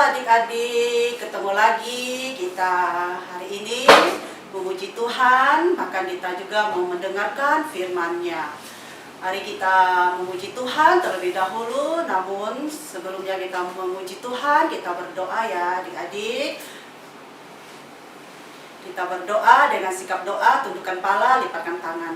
Adik-adik, ketemu lagi kita hari ini memuji Tuhan, maka kita juga mau mendengarkan firman-Nya. Mari kita memuji Tuhan terlebih dahulu, namun sebelumnya kita memuji Tuhan, kita berdoa ya adik-adik. Kita berdoa dengan sikap doa, tundukkan kepala, lipatkan tangan.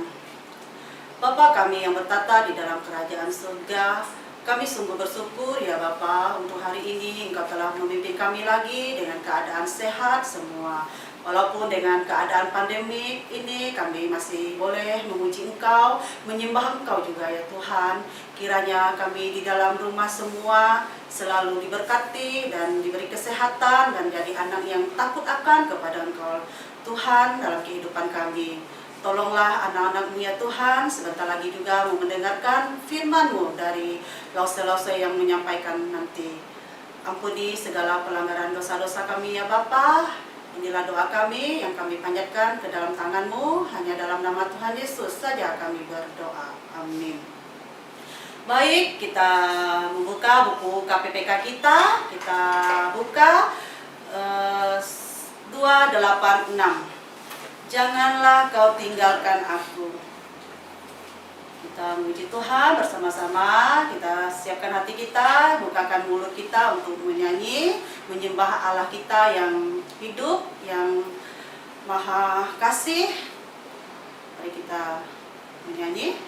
Bapa kami yang bertata di dalam kerajaan surga, kami sungguh bersyukur ya Bapa untuk hari ini Engkau telah memimpin kami lagi dengan keadaan sehat semua. Walaupun dengan keadaan pandemik ini kami masih boleh memuji Engkau, menyembah Engkau juga ya Tuhan. Kiranya kami di dalam rumah semua selalu diberkati dan diberi kesehatan dan jadi anak yang takut akan kepada Engkau Tuhan dalam kehidupan kami. Tolonglah anak-anak-Mu ya Tuhan, sebentar lagi juga mau mendengarkan firman-Mu dari lause-lause yang menyampaikan nanti. Ampuni segala pelanggaran dosa-dosa kami ya Bapa. Inilah doa kami yang kami panjatkan ke dalam tangan-Mu, hanya dalam nama Tuhan Yesus saja kami berdoa. Amin. Baik, kita membuka buku KPPK kita buka 286. Janganlah kau tinggalkan aku. Kita memuji Tuhan bersama-sama, kita siapkan hati kita, bukakan mulut kita untuk menyanyi, menyembah Allah kita yang hidup, yang maha kasih. Mari kita menyanyi.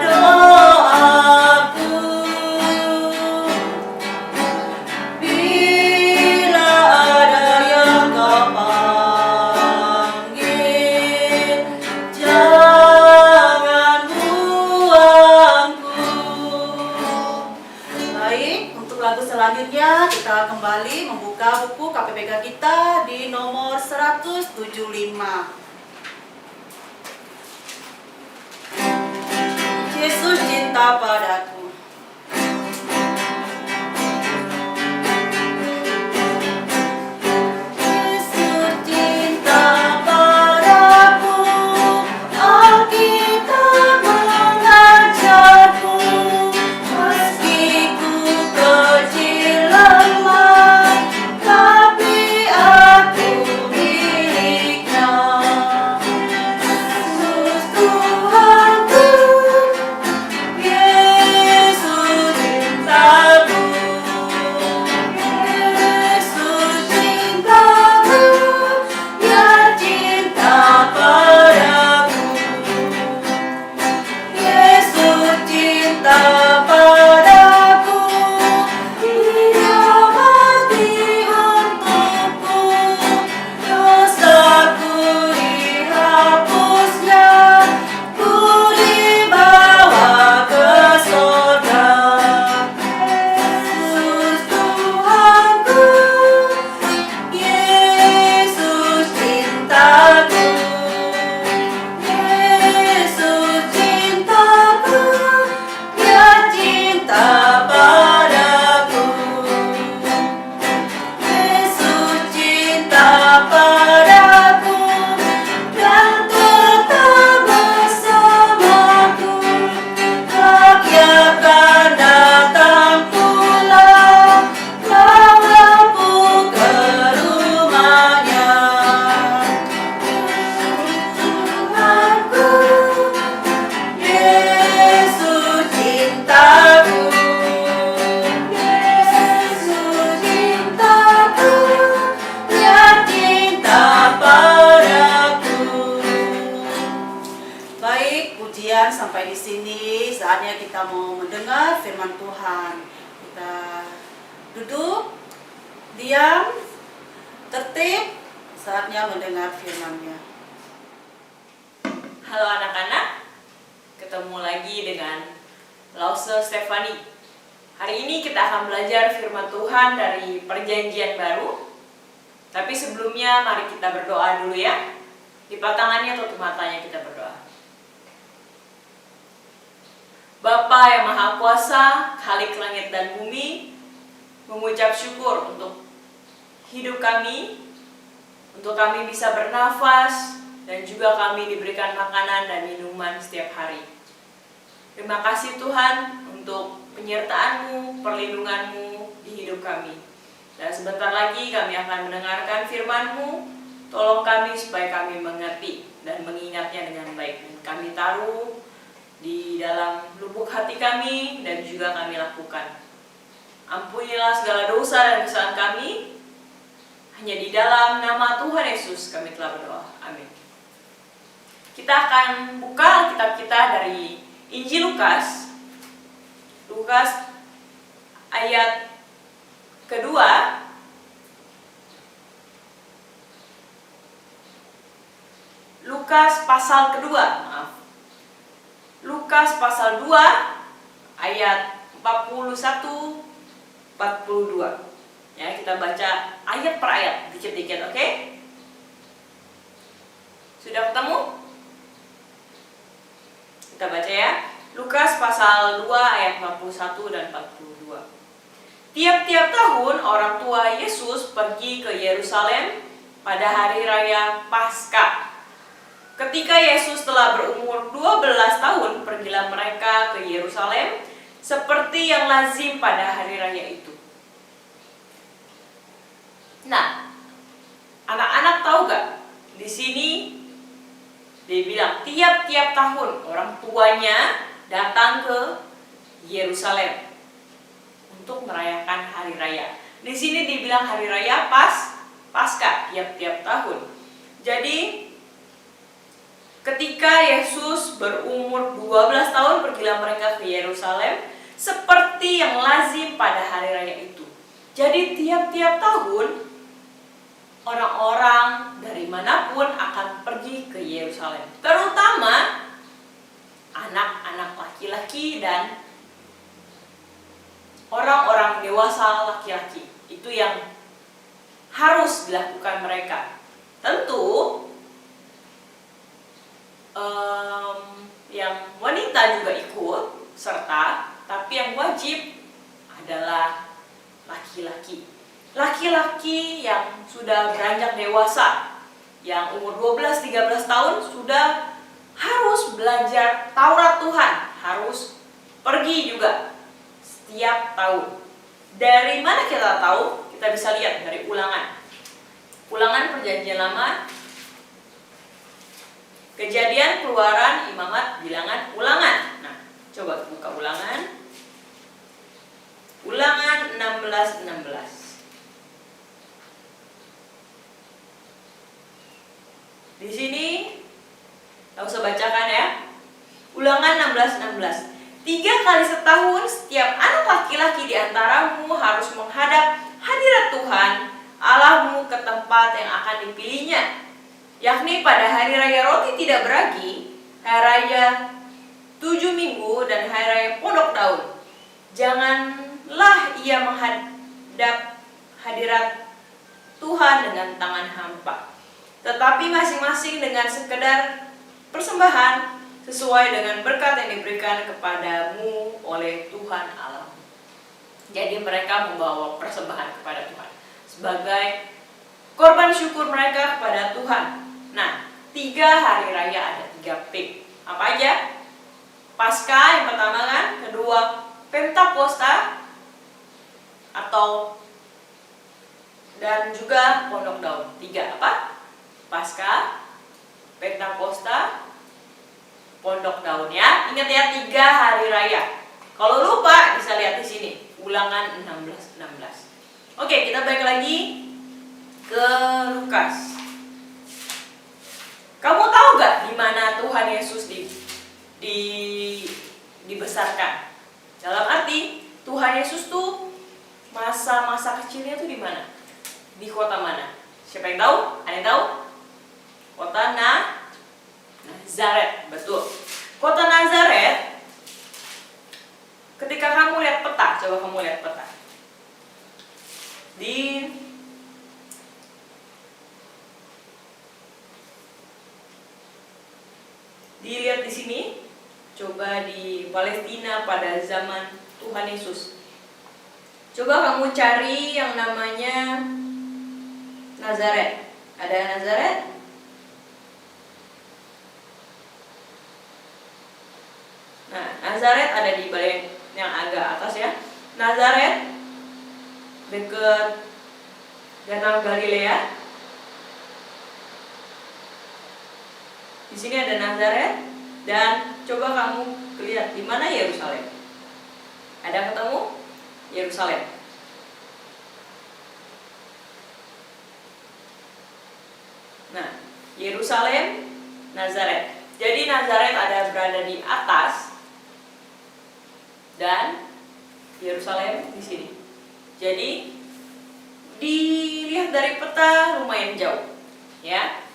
Dengan Selanjutnya kita kembali membuka buku KPPK kita di nomor 175. Yesus cinta padaku. Sampai di sini saatnya kita mau mendengar firman Tuhan. Kita duduk, diam, tertib, saatnya mendengar firman-Nya. Halo anak-anak, ketemu lagi dengan Lause Stefani. Hari ini kita akan belajar firman Tuhan dari Perjanjian Baru. Tapi sebelumnya mari kita berdoa dulu ya. Lipat tangannya, tutup matanya, kita berdoa. Bapa yang Maha Kuasa, Khalik langit dan bumi, mengucap syukur untuk hidup kami, untuk kami bisa bernafas, dan juga kami diberikan makanan dan minuman setiap hari. Terima kasih Tuhan untuk penyertaan-Mu, perlindungan-Mu di hidup kami. Dan sebentar lagi kami akan mendengarkan firman-Mu. Tolong kami supaya kami mengerti dan mengingatnya dengan baik. Dan kami taruh di dalam lubuk hati kami dan juga kami lakukan. Ampunilah segala dosa dan kesalahan kami. Hanya di dalam nama Tuhan Yesus kami telah berdoa. Amin. Kita akan buka kitab kita dari Injil Lukas. Lukas ayat kedua. Lukas pasal kedua, maaf. Lukas pasal 2 ayat 41 42. Ya, kita baca ayat per ayat dikit-dikit, oke? Sudah ketemu? Kita baca ya. Lukas pasal 2 ayat 41 dan 42. Tiap-tiap tahun orang tua Yesus pergi ke Yerusalem pada hari raya Paskah. Ketika Yesus telah berumur 12 tahun, pergilah mereka ke Yerusalem seperti yang lazim pada hari raya itu. Nah, anak-anak tahu gak? Di sini dia bilang tiap-tiap tahun orang tuanya datang ke Yerusalem untuk merayakan hari raya. Di sini dibilang hari raya Paskah tiap-tiap tahun. Jadi ketika Yesus berumur 12 tahun, pergilah mereka ke Yerusalem seperti yang lazim pada hari raya itu. Jadi tiap-tiap tahun orang-orang dari manapun akan pergi ke Yerusalem, terutama anak-anak laki-laki dan orang-orang dewasa laki-laki. Itu yang harus dilakukan mereka. Tentu yang wanita juga ikut serta, tapi yang wajib adalah laki-laki. Laki-laki yang sudah beranjak dewasa, yang umur 12-13 tahun sudah harus belajar Taurat Tuhan, harus pergi juga setiap tahun. Dari mana kita tahu? Kita bisa lihat dari Ulangan. Ulangan Perjanjian Lama, Kejadian, Keluaran, Imamat, Bilangan, Ulangan. Nah, coba buka Ulangan. Ulangan 16:16. Di sini kita usah bacakan ya. Ulangan 16:16. 3 kali setahun setiap anak laki-laki di antaramu harus menghadap hadirat Tuhan Allahmu ke tempat yang akan dipilihnya, yakni pada hari raya roti tidak beragi, hari raya 7 minggu, dan hari raya pondok daun. Janganlah ia menghadap hadirat Tuhan dengan tangan hampa, tetapi masing-masing dengan sekedar persembahan sesuai dengan berkat yang diberikan kepadamu oleh Tuhan Allah. Jadi mereka membawa persembahan kepada Tuhan sebagai korban syukur mereka kepada Tuhan. Nah, 3 hari raya ada 3 P. Apa aja? Paskah yang pertama kan, kedua Pentakosta dan juga pondok daun. 3 apa? Paskah, Pentakosta, pondok daun ya. Ingat ya, 3 hari raya. Kalau lupa bisa lihat di sini, Ulangan 16:16. Oke, kita balik lagi ke Lukas. Kamu tahu gak di mana Tuhan Yesus dibesarkan? Dalam arti Tuhan Yesus tuh masa-masa kecilnya tuh di mana? Di kota mana? Siapa yang tahu? Ada yang tahu? Kota Nazaret, betul. Kota Nazaret. Ketika kamu lihat peta, coba kamu lihat peta. Dilihat di sini, coba di Palestina pada zaman Tuhan Yesus. Coba kamu cari yang namanya Nazaret. Ada Nazaret? Nah, Nazaret ada di bagian yang agak atas ya. Nazaret dekat Danau Galilea. Di sini ada Nazaret, dan coba kamu lihat di mana Yerusalem. Ada ketemu Yerusalem? Nah, Yerusalem, Nazaret. Jadi Nazaret ada berada di atas dan Yerusalem di sini. Jadi dilihat dari peta lumayan jauh, ya.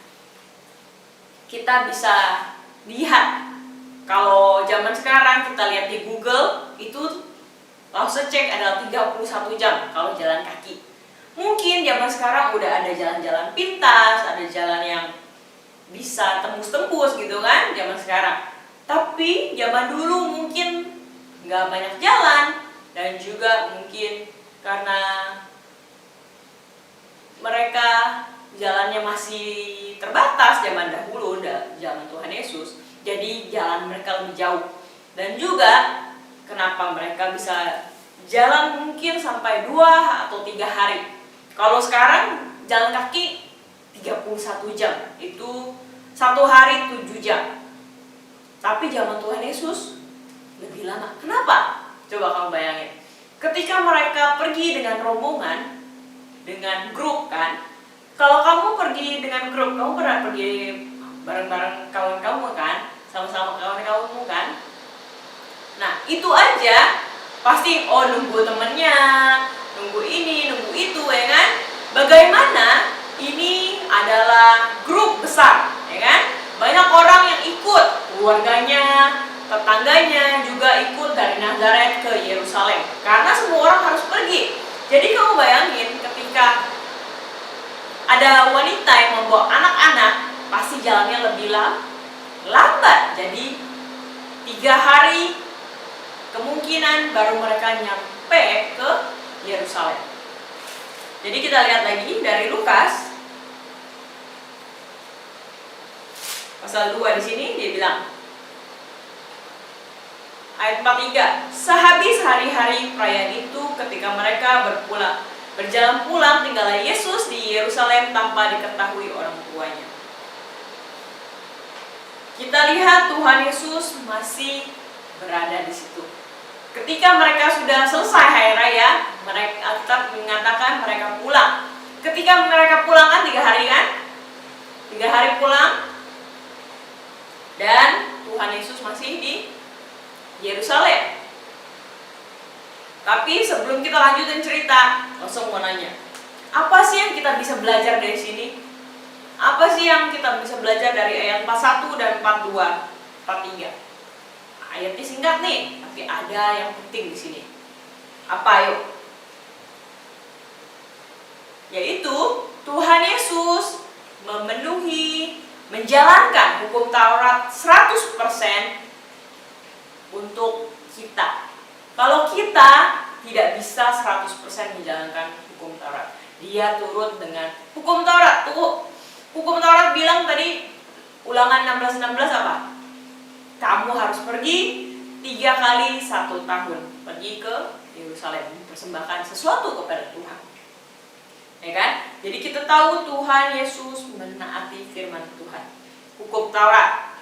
Kita bisa lihat, kalau zaman sekarang kita lihat di Google itu langsung cek adalah 31 jam kalau jalan kaki. Mungkin zaman sekarang udah ada jalan-jalan pintas, ada jalan yang bisa tembus-tembus gitu kan zaman sekarang. Tapi zaman dulu mungkin nggak banyak jalan, dan juga mungkin karena mereka jalannya masih terbatas zaman dahulu, zaman Tuhan Yesus. Jadi jalan mereka lebih jauh. Dan juga kenapa mereka bisa jalan mungkin sampai 2 atau 3 hari. Kalau sekarang jalan kaki 31 jam, itu 1 hari 7 jam. Tapi zaman Tuhan Yesus lebih lama. Kenapa? Coba kamu bayangin. Ketika mereka pergi dengan rombongan, dengan grup kan. Kalau kamu pergi dengan grup, kamu pernah pergi bareng-bareng kawan kamu kan? Sama-sama kawan kamu kan? Nah, itu aja pasti nunggu temennya, nunggu ini, nunggu itu, ya kan? Bagaimana ini adalah grup besar, ya kan? Banyak orang yang ikut, keluarganya, tetangganya juga ikut dari Nazaret ke Yerusalem karena semua orang harus pergi. Jadi kamu bayangin ketika ada wanita yang membawa anak-anak, pasti jalannya lebih lambat. Jadi 3 hari kemungkinan baru mereka nyampe ke Yerusalem. Jadi kita lihat lagi dari Lukas pasal 2 di sini dia bilang ayat 43, sehabis hari-hari perayaan itu ketika mereka berjalan pulang, tinggallah Yesus di Yerusalem tanpa diketahui orang tuanya. Kita lihat Tuhan Yesus masih berada di situ. Ketika mereka sudah selesai hari raya, mereka tetap mengatakan mereka pulang. Ketika mereka pulang kan 3 hari kan? 3 hari pulang. Dan Tuhan Yesus masih di Yerusalem. Tapi sebelum kita lanjutin cerita, langsung mau nanya, apa sih yang kita bisa belajar dari sini? Apa sih yang kita bisa belajar dari ayat 41 dan 42, 43? Ayatnya singkat nih, tapi ada yang penting di sini. Apa yuk? Yaitu Tuhan Yesus menjalankan hukum Taurat 100% untuk kita. Kalau kita tidak bisa 100% menjalankan hukum Taurat, dia turut dengan hukum Taurat. Hukum Taurat bilang tadi Ulangan 16:16 apa? Kamu harus pergi 3 kali 1 tahun, pergi ke Yerusalem, mempersembahkan sesuatu kepada Tuhan. Ya kan? Jadi kita tahu Tuhan Yesus menaati firman Tuhan. Hukum Taurat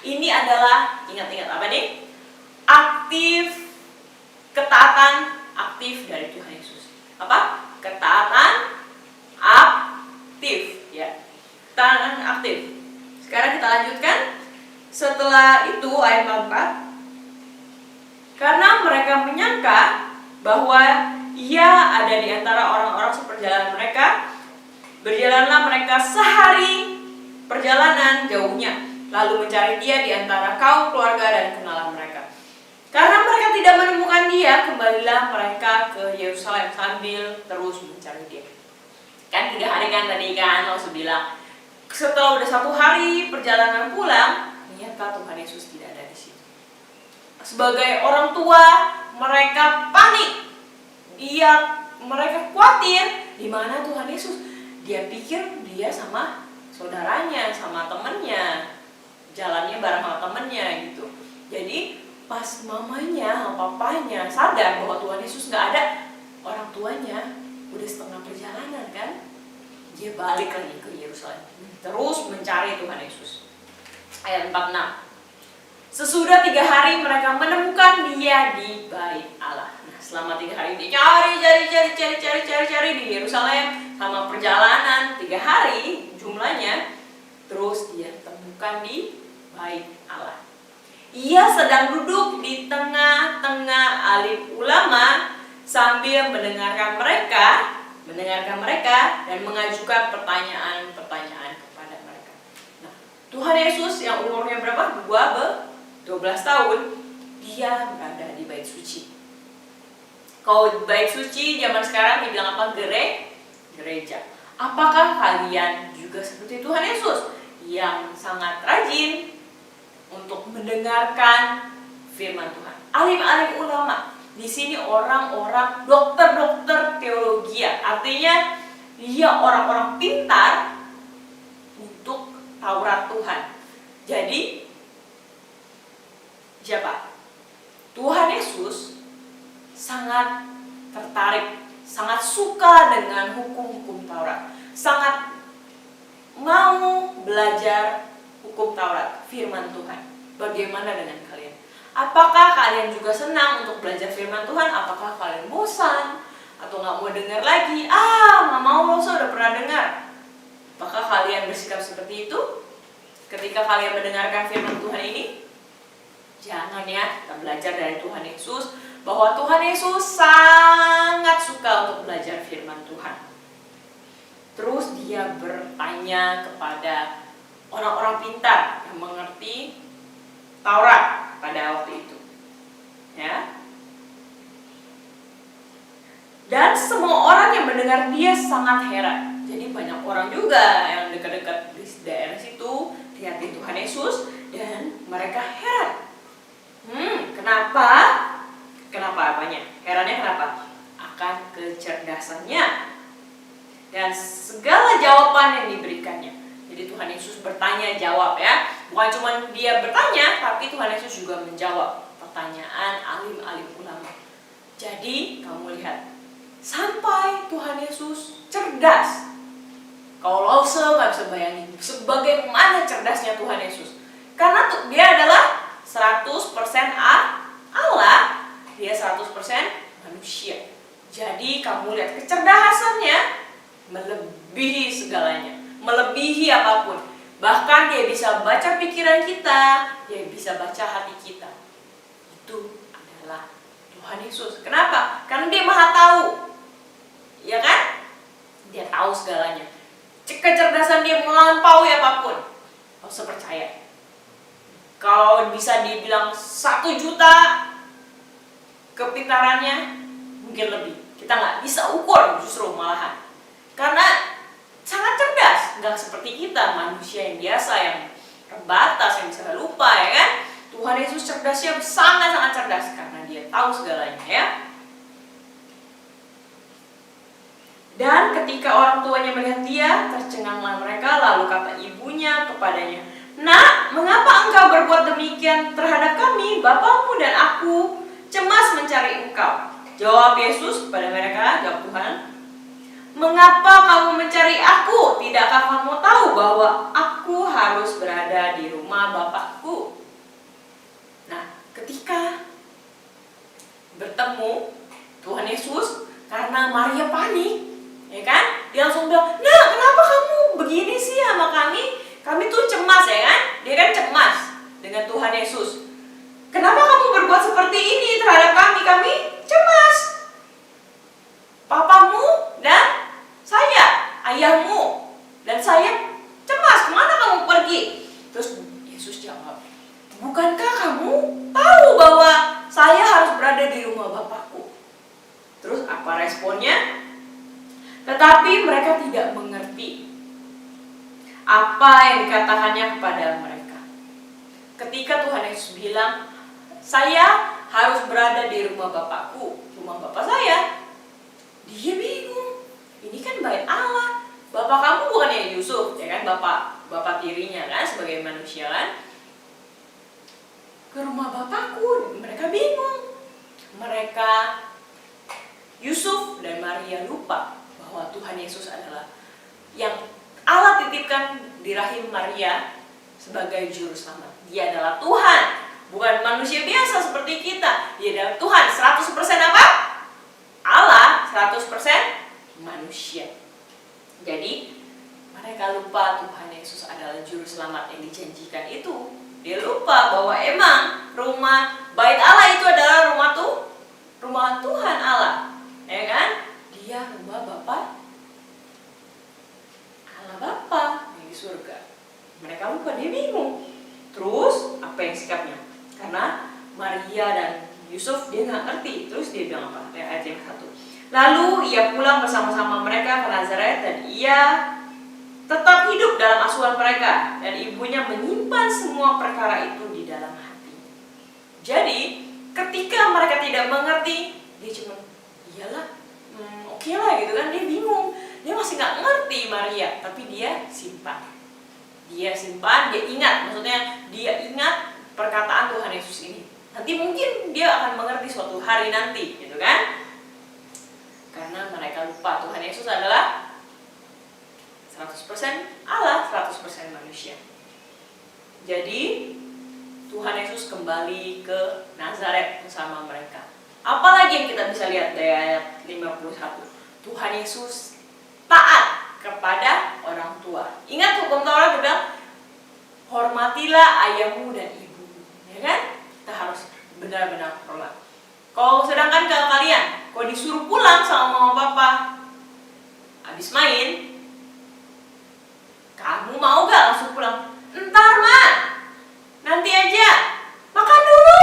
ini adalah, ingat-ingat apa nih? Ketaatan aktif dari Tuhan Yesus. Apa? Ketaatan aktif, ya. Ketaatan aktif. Sekarang kita lanjutkan. Setelah itu ayat 44. Karena mereka menyangka bahwa ia ada di antara orang-orang seperjalanan mereka, berjalanlah mereka sehari perjalanan jauhnya, lalu mencari dia di antara kaum keluarga dan kenalan mereka. Karena mereka tidak menemukan dia, kembalilah mereka ke Yerusalem sambil terus mencari dia. Kan 3 hari kan tadi kan, langsung bilang. Setelah udah 1 hari perjalanan pulang, ternyata Tuhan Yesus tidak ada di situ. Sebagai orang tua, mereka panik. Mereka khawatir, di mana Tuhan Yesus? Dia pikir dia sama saudaranya, sama temannya, jalannya bareng sama temannya gitu. Jadi pas mamanya sama papanya sadar bahwa Tuhan Yesus nggak ada, orang tuanya udah setengah perjalanan kan, dia balik lagi ke Yerusalem terus mencari Tuhan Yesus. Ayat 46. Sesudah 3 hari mereka menemukan dia di bait Allah. Nah, selama 3 hari dia cari di Yerusalem, sama perjalanan 3 hari jumlahnya, terus dia temukan di bait Allah. Ia sedang duduk di tengah-tengah alim ulama sambil mendengarkan mereka dan mengajukan pertanyaan-pertanyaan kepada mereka. Nah, Tuhan Yesus yang umurnya berapa? 12 tahun, dia berada di bait suci. Kalau bait suci zaman sekarang dibilang apa? Gereja. Apakah kalian juga seperti Tuhan Yesus yang sangat rajin untuk mendengarkan firman Tuhan? Alim-alim ulama, di sini orang-orang dokter teologi, artinya dia orang-orang pintar untuk Taurat Tuhan. Jadi siapa? Tuhan Yesus sangat tertarik, sangat suka dengan hukum-hukum Taurat, sangat mau belajar hukum Taurat, firman Tuhan. Bagaimana dengan kalian? Apakah kalian juga senang untuk belajar firman Tuhan? Apakah kalian bosan? Atau gak mau dengar lagi? Gak mau, lo sudah pernah dengar. Apakah kalian bersikap seperti itu ketika kalian mendengarkan firman Tuhan ini? Jangan ya, kita belajar dari Tuhan Yesus, bahwa Tuhan Yesus sangat suka untuk belajar firman Tuhan. Terus dia bertanya kepada orang-orang pintar yang mengerti Taurat. pada waktu itu. Ya. Dan semua orang yang mendengar dia sangat heran. Jadi banyak orang juga yang dekat-dekat di daerah situ lihatin Tuhan Yesus dan mereka heran. Kenapa? Kenapa apanya? Herannya kenapa? Akan kecerdasannya dan segala jawaban yang diberikannya. Jadi Tuhan Yesus bertanya jawab ya. Bukan cuma dia bertanya, tapi Tuhan Yesus juga menjawab pertanyaan alim-alim ulama. Jadi kamu lihat, sampai Tuhan Yesus cerdas. Kalau nggak bisa bayangin sebagaimana cerdasnya Tuhan Yesus. Karena dia adalah 100% Allah, dia 100% manusia. Jadi kamu lihat kecerdasannya melebihi segalanya, melebihi apapun. Bahkan dia bisa baca pikiran kita, dia bisa baca hati kita. Itu adalah Tuhan Yesus. Kenapa? Karena dia maha tahu. Ya kan? Dia tahu segalanya. Kecerdasan dia melampaui apapun. Kau usah percaya. Kalau bisa dibilang 1 juta kepintarannya, mungkin lebih. Kita nggak bisa ukur justru malahan. Karena sangat cerdas. Nggak seperti kita manusia yang biasa, yang terbatas, yang bisa lupa ya kan. Tuhan Yesus cerdasnya sangat-sangat cerdas karena dia tahu segalanya ya. Dan ketika orang tuanya melihat dia, tercenganglah mereka, lalu kata ibunya kepadanya, "Nak, mengapa engkau berbuat demikian terhadap kami, bapamu dan aku, cemas mencari engkau?" Jawab Yesus kepada mereka, jawab Tuhan, "Mengapa kamu mencari aku? Tidakkah kamu tahu bahwa aku harus berada di rumah Bapakku?" Nah, ketika bertemu Tuhan Yesus, karena Maria panik, ya kan? Dia langsung bilang, "Nah, kenapa kamu begini sih sama kami? Kami tuh cemas ya kan?" Dia kan cemas dengan Tuhan Yesus. "Kenapa kamu berbuat seperti ini terhadap kami? Kami cemas. Papamu dan saya, ayahmu dan saya cemas. Kemana kamu pergi?" Terus Yesus jawab, "Bukankah kamu tahu bahwa saya harus berada di rumah Bapakku?" Terus apa responnya? Tetapi mereka tidak mengerti apa yang dikatakannya kepada mereka. Ketika Tuhan Yesus bilang, "Saya harus berada di rumah Bapakku, rumah Bapak saya," dia bingung. Ini kan bait Allah. Bapak kamu bukannya Yusuf, ya kan? Bapak tirinya kan sebagai manusia kan? Ke rumah Bapakku, mereka bingung. Mereka, Yusuf dan Maria lupa bahwa Tuhan Yesus adalah yang Allah titipkan di rahim Maria sebagai juru selamat. Dia adalah Tuhan, bukan manusia biasa seperti kita. Dia adalah Tuhan, 100% apa? Allah, 100% manusia. Jadi mereka lupa Tuhan Yesus adalah juru selamat yang dijanjikan itu. Dia lupa bahwa emang rumah bait Allah itu adalah rumah Tuhan Allah, ya kan? Dia rumah Allah Bapa yang di surga. Mereka lupa, dia bingung. Terus apa yang sikapnya? Karena Maria dan Yusuf dia nggak ngerti. Terus dia bilang apa? Ayat yang 1. "Lalu ia pulang bersama-sama mereka ke Nazaret dan ia tetap hidup dalam asuhan mereka, dan ibunya menyimpan semua perkara itu di dalam hati." Jadi ketika mereka tidak mengerti, dia cuma iyalah, oke lah gitu kan. Dia bingung, dia masih nggak ngerti Maria, tapi dia simpan, dia ingat, maksudnya dia ingat perkataan Tuhan Yesus ini. Nanti mungkin dia akan mengerti suatu hari nanti, gitu kan? Karena mereka lupa Tuhan Yesus adalah 100% Allah, 100% manusia. Jadi Tuhan Yesus kembali ke Nazaret bersama mereka. Apalagi yang kita bisa lihat dari ayat 51. Tuhan Yesus taat kepada orang tua. Ingat hukum Taurat bilang, hormatilah ayahmu dan ibumu, ya kan? Kita harus benar-benar hormat. Kalau sedangkan kalau kalian, kalau disuruh pulang sama mama papa, habis main, kamu mau gak langsung pulang? "Entar, Ma, nanti aja, makan dulu,"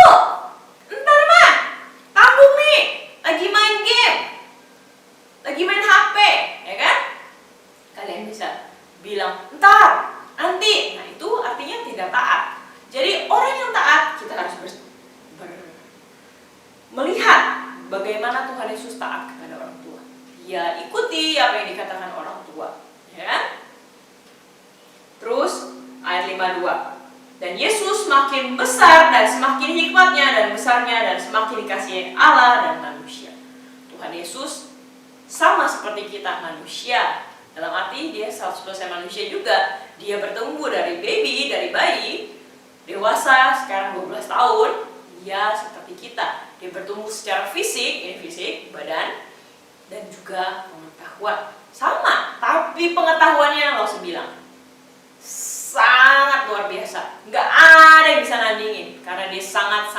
bagaimana Tuhan Yesus taat kepada orang tua. Dia ikuti apa yang dikatakan orang tua, ya kan? Terus ayat 52. Dan Yesus semakin besar dan semakin hikmatnya dan besarnya dan semakin dikasihi Allah dan manusia. Tuhan Yesus sama seperti kita manusia. Dalam arti dia 100% manusia juga. Dia bertumbuh dari bayi, dewasa sekarang 12 tahun. Dia seperti kita. Dia bertumbuh secara fisik, ini fisik, badan, dan juga pengetahuan. Sama, tapi pengetahuannya Laos bilang sangat luar biasa. Nggak ada yang bisa nandingin karena dia sangat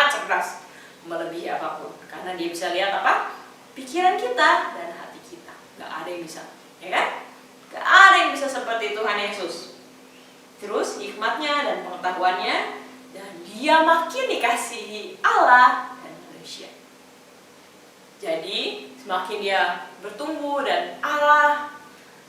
cerdas, melebihi apapun. Karena dia bisa lihat apa? Pikiran kita dan hati kita. Nggak ada yang bisa, ya kan? Nggak ada yang bisa seperti Tuhan Yesus. Terus hikmatnya dan pengetahuannya, dan dia makin dikasihi Allah dan manusia. Jadi semakin dia bertumbuh dan Allah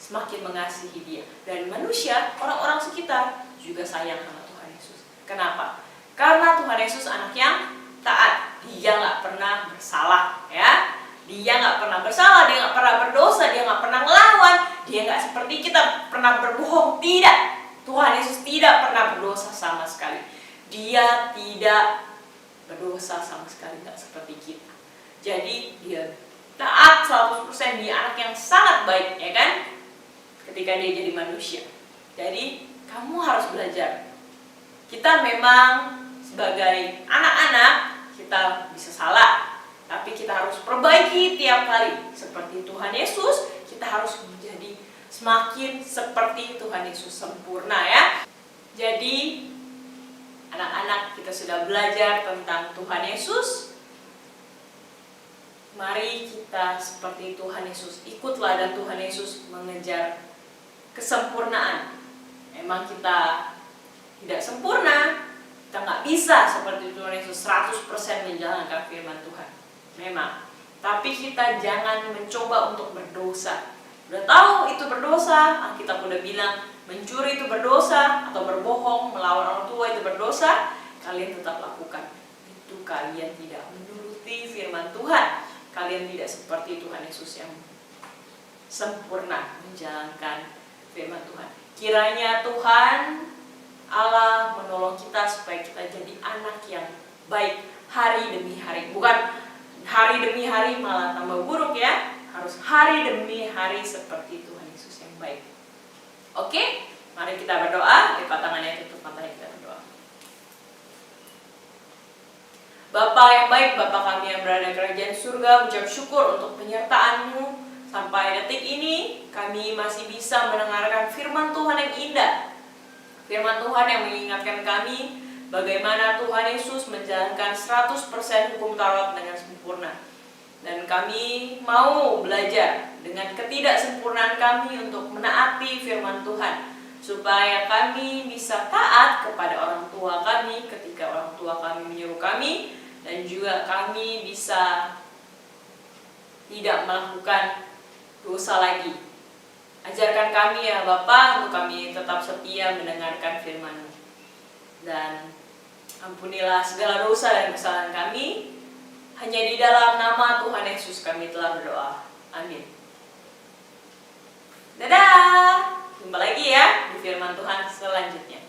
semakin mengasihi dia, dan manusia, orang-orang sekitar juga sayang sama Tuhan Yesus. Kenapa? Karena Tuhan Yesus anak yang taat. Dia nggak pernah bersalah, ya. Dia nggak pernah bersalah, dia nggak pernah berdosa, dia nggak pernah ngelawan, dia nggak seperti kita pernah berbohong. Tidak, Tuhan Yesus tidak pernah berdosa sama sekali. Dia tidak berdosa sama sekali, nggak seperti kita. Jadi dia taat 100%, dia anak yang sangat baik, ya kan? Ketika dia jadi manusia. Jadi kamu harus belajar. Kita memang sebagai anak-anak kita bisa salah, tapi kita harus perbaiki tiap kali. Seperti Tuhan Yesus, kita harus menjadi semakin seperti Tuhan Yesus, sempurna, ya. Jadi anak-anak, kita sudah belajar tentang Tuhan Yesus. Mari kita seperti Tuhan Yesus, ikutlah dan Tuhan Yesus mengejar kesempurnaan. Memang kita tidak sempurna, kita nggak bisa seperti Tuhan Yesus 100% menjalankan firman Tuhan. Memang, tapi kita jangan mencoba untuk berdosa. Udah tahu itu berdosa, Alkitab udah bilang mencuri itu berdosa, atau berbohong, melawan orang tua itu berdosa. Kalian tetap lakukan. Itu kalian tidak menuruti firman Tuhan. Kalian tidak seperti Tuhan Yesus yang sempurna menjalankan firman Tuhan. Kiranya Tuhan Allah menolong kita supaya kita jadi anak yang baik hari demi hari. Bukan hari demi hari malah tambah buruk, ya. Harus hari demi hari seperti Tuhan Yesus yang baik. Oke, mari kita berdoa. Lipat tangannya, tutup matanya, kita berdoa. Bapa yang baik, Bapa kami yang berada di kerajaan surga, mengucap syukur untuk penyertaan-Mu. Sampai detik ini kami masih bisa mendengarkan firman Tuhan yang indah. Firman Tuhan yang mengingatkan kami bagaimana Tuhan Yesus menjalankan 100% hukum Taurat dengan sempurna. Dan kami mau belajar dengan ketidaksempurnaan kami untuk menaati firman Tuhan, supaya kami bisa taat kepada orang tua kami ketika orang tua kami menyuruh kami, dan juga kami bisa tidak melakukan dosa lagi. Ajarkan kami, ya Bapa, untuk kami tetap setia mendengarkan firman-Mu. Dan ampunilah segala dosa dan kesalahan kami. Hanya di dalam nama Tuhan Yesus kami telah berdoa. Amin. Dadah! Jumpa lagi ya di firman Tuhan selanjutnya.